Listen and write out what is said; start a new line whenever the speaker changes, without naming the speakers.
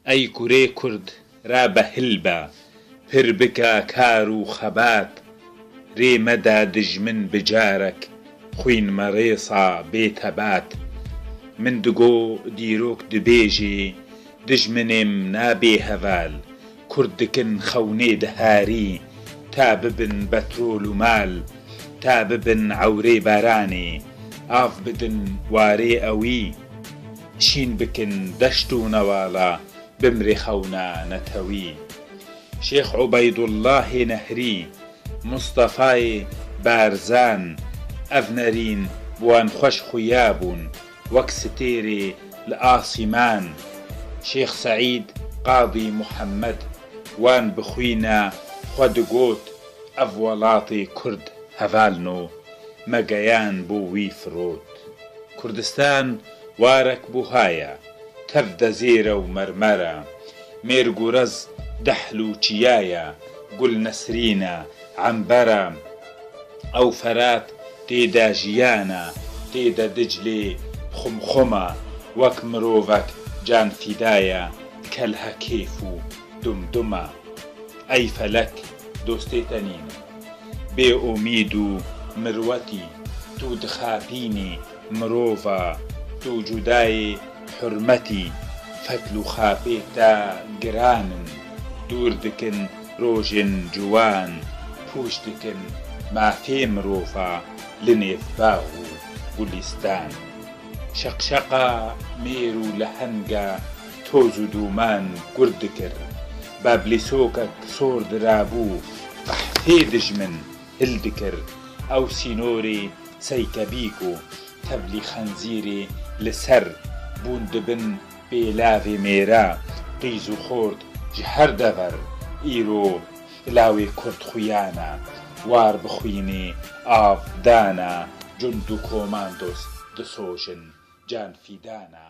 ئەی کوڕێ کورد رابەهل بە پر بکە کار و خەبات رێمەدا دژمن بجارێک خوێنمە ڕێسا بێتەبات من دگۆ دیرۆک دبێژێ دژمنێم نابێ هەڤال کورد دکن خەونێ دەهاری تا ببن بەترۆل و مال تا ببن عەورێ بارانێ ئاف بدن وارێ ئەوی شین بکن دەشت و نەواڵە بمرێ خەونە نەتەوی شێخ عوبەیدوڵڵاهی نەهری مستەفای بارزان ئەڤ نەرین بوان خۆش خویا بوون وەک ستێرێ لە ئاسیمان شێخ سەعید قاضی موحەممەد وان بخوینە خۆ دگۆت ئەڤ وەڵاتی کورد هەڤالنۆ مەگەیان بۆ وی فرۆت کوردستان وارەک بووهایە تەف دەزێرە و مەرمەرە مێرگورەز دەحل و چیایە گول نەسرینە عەمبەرە ئەو فەرات تێدا ژیانە تێدە دجلێ خومخومە وەک مرۆڤەک جان فیدایە کەلهە کێف و دومدومە ئەی فەلەک دۆستێتە نینە بێ ئومید و مروەتی تو دخاپینی مرۆڤە تو جودای حورمەتی فەتل و خاپێتە گرانن دوور دکن ڕۆژێن جوان پوش دکن مافێ مرۆڤە لە نێڤباغ و گولیستان شەقشەقە مێر و لە هەنگە تۆز و دوومان گورد دکرد بابلیسۆکەک سۆر درابوو قەحفێ دژمن هل دکرد ئەو سینۆرێ سەیکەبیک و تەبلی خەنزیرێ لەسەر بوون دبن بێلاڤێ مێرە قیز و خۆرد ji her dever îro lawê kurd xuyana war bixwînê av dana cund û komandos disojin can fîdana